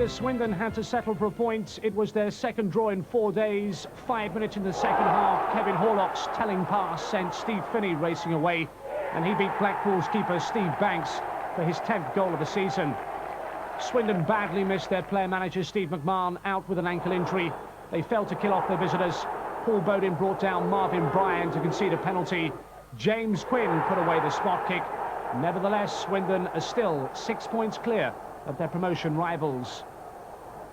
as Swindon had to settle for a point. It was their second draw in 4 days. 5 minutes in the second half, Kevin Horlock's telling pass sent Steve Finney racing away, and he beat Blackpool's keeper Steve Banks for his 10th goal of the season. Swindon badly missed their player-manager Steve McMahon out with an ankle injury. They failed to kill off their visitors. Paul Bowden brought down Marvin Bryan to concede a penalty. James Quinn put away the spot kick. Nevertheless, Swindon are still 6 points clear of their promotion rivals.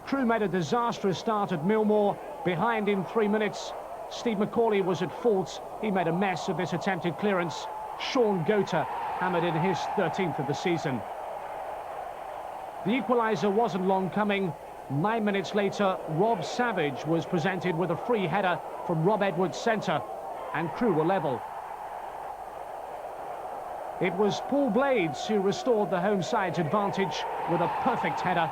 Crewe made a disastrous start at Millmore, behind in 3 minutes. Steve McCauley was at fault. He made a mess of this attempted clearance. Shaun hammered in his 13th of the season. The equaliser wasn't long coming. 9 minutes later, Rob Savage was presented with a free header from Rob Edwards' centre, and Crewe were level. It was Paul Blades who restored the home side's advantage with a perfect header.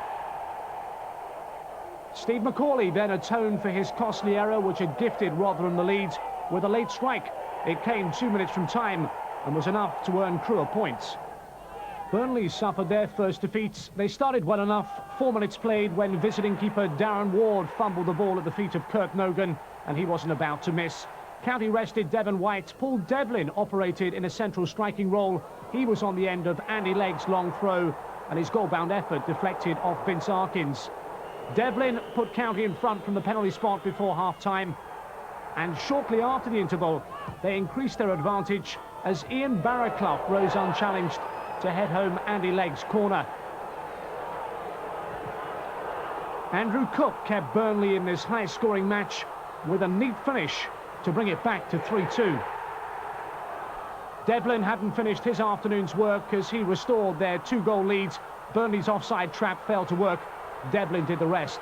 Steve McCauley then atoned for his costly error, which had gifted Rotherham the lead, with a late strike. It came 2 minutes from time and was enough to earn Crewe a point. Burnley suffered their first defeat. They started well enough. 4 minutes played when visiting keeper Darren Ward fumbled the ball at the feet of Kurt Nogan, and he wasn't about to miss. County rested Devon White. Paul Devlin operated in a central striking role. He was on the end of Andy Legg's long throw, and his goal-bound effort deflected off Vince Arkins. Devlin put County in front from the penalty spot before half-time, and shortly after the interval, they increased their advantage as Ian Barraclough rose unchallenged to head home Andy Legg's corner. Andrew Cook kept Burnley in this high-scoring match with a neat finish to bring it back to 3-2. Devlin hadn't finished his afternoon's work as he restored their 2-goal lead. Burnley's offside trap failed to work. Devlin did the rest.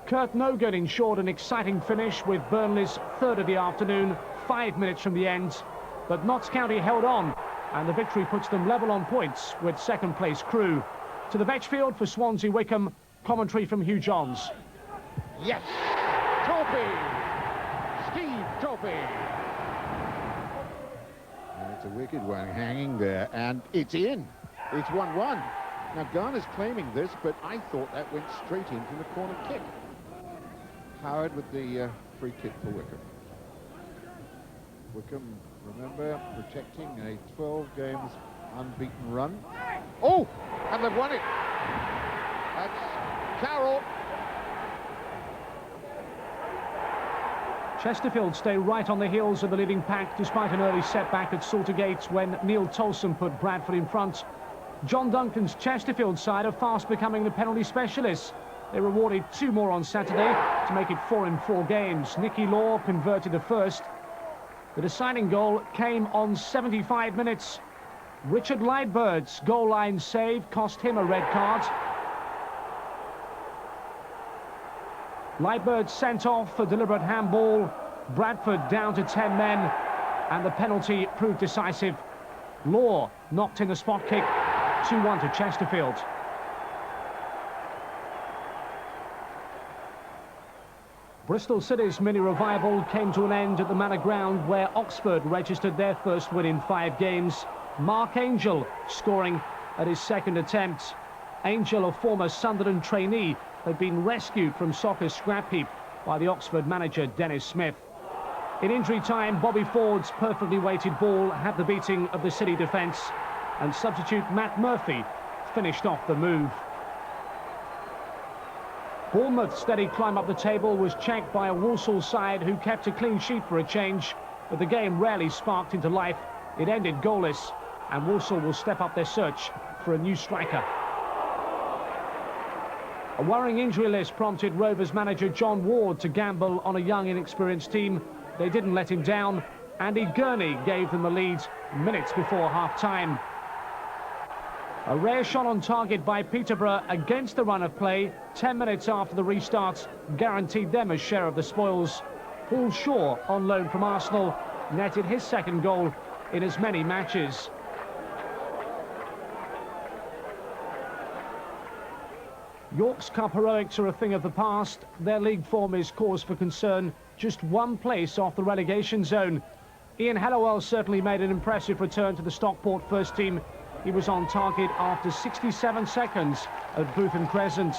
Kurt Nogan ensured an exciting finish with Burnley's third of the afternoon, 5 minutes from the end. But Notts County held on, and the victory puts them level on points with second-place Crewe. To the Vetchfield for Swansea Wycombe, commentary from Hugh Johns. Yes! Toby! Steve Toby! And it's a wicked one hanging there, and it's in. It's 1-1. Now, Garner's claiming this, but I thought that went straight in from the corner kick. Howard with the free kick for Wycombe. Wycombe, remember, protecting a 12 games unbeaten run. Oh! And they've won it. That's Carroll. Chesterfield stay right on the heels of the leading pack despite an early setback at Saltergate when Neil Tolson put Bradford in front. John Duncan's Chesterfield side are fast becoming the penalty specialists. They rewarded 2 more on Saturday to make it 4 in 4 games. Nicky Law converted the first. The deciding goal came on 75 minutes. Richard Lightbird's goal line save cost him a red card. Lightbird sent off for deliberate handball. Bradford down to 10 men, and the penalty proved decisive. Law knocked in the spot kick. 2-1 to Chesterfield. Bristol City's mini-revival came to an end at the Manor Ground, where Oxford registered their first win in 5 games. Mark Angel scoring at his second attempt. Angel, a former Sunderland trainee, had been rescued from soccer's scrap heap by the Oxford manager Dennis Smith. In injury time, Bobby Ford's perfectly weighted ball had the beating of the City defence, and substitute Matt Murphy finished off the move. Bournemouth's steady climb up the table was checked by a Walsall side who kept a clean sheet for a change, but the game rarely sparked into life. It ended goalless, and Walsall will step up their search for a new striker. A worrying injury list prompted Rovers manager John Ward to gamble on a young, inexperienced team. They didn't let him down. Andy Gurney gave them the lead minutes before half-time. A rare shot on target by Peterborough against the run of play 10 minutes after the restart guaranteed them a share of the spoils. Paul Shaw, on loan from Arsenal, netted his second goal in as many matches. York's Cup heroics are a thing of the past. Their league form is cause for concern, just 1 place off the relegation zone. Ian Hallowell certainly made an impressive return to the Stockport first team. He was on target after 67 seconds at Bootham Crescent.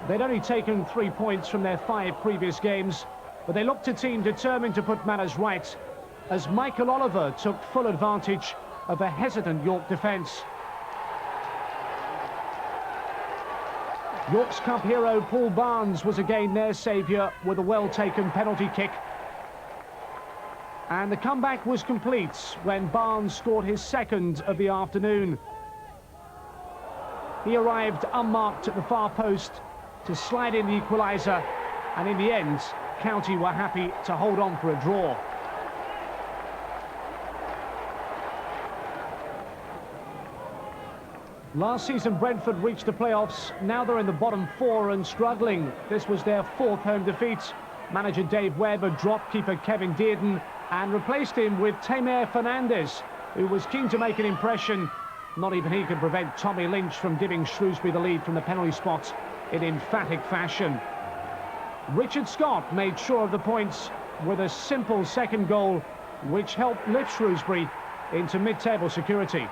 They'd only taken 3 points from their 5 previous games, but they looked a team determined to put matters right as Michael Oliver took full advantage of a hesitant York defence. York's Cup hero Paul Barnes was again their saviour with a well-taken penalty kick. And the comeback was complete when Barnes scored his second of the afternoon. He arrived unmarked at the far post to slide in the equaliser, and in the end, County were happy to hold on for a draw. Last season, Brentford reached the playoffs. Now they're in the bottom 4 and struggling. This was their 4th home defeat. Manager Dave Webb had dropped keeper Kevin Dearden and replaced him with Tamer Fernandez, who was keen to make an impression. Not even he could prevent Tommy Lynch from giving Shrewsbury the lead from the penalty spot in emphatic fashion. Richard Scott made sure of the points with a simple second goal, which helped lift Shrewsbury into mid-table security.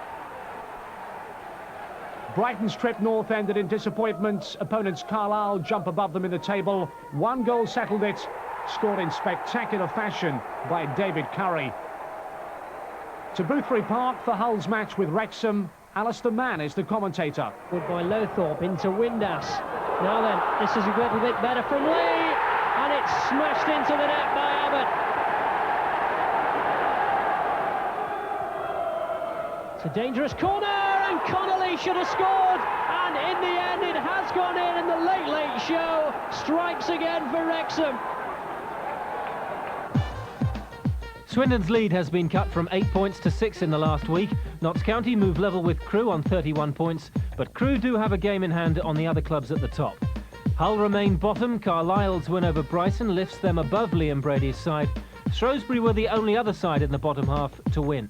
Brighton's trip north ended in disappointment. Opponents Carlisle jump above them in the table. 1 goal settled it, scored in spectacular fashion by David Curry. To Boothbury Park for Hull's match with Wrexham, Alistair Mann is the commentator. Good by Lowthorpe into Windass. Now then, this is a little bit better from Lee, and it's smashed into the net by Abbott. It's a dangerous corner, and Connolly should have scored, and in the end it has gone in, and the late show strikes again for Wrexham. Swindon's lead has been cut from 8 points to 6 in the last week. Notts County move level with Crewe on 31 points, but Crewe do have a game in hand on the other clubs at the top. Hull remain bottom. Carlisle's win over Brighton lifts them above Liam Brady's side. Shrewsbury were the only other side in the bottom half to win.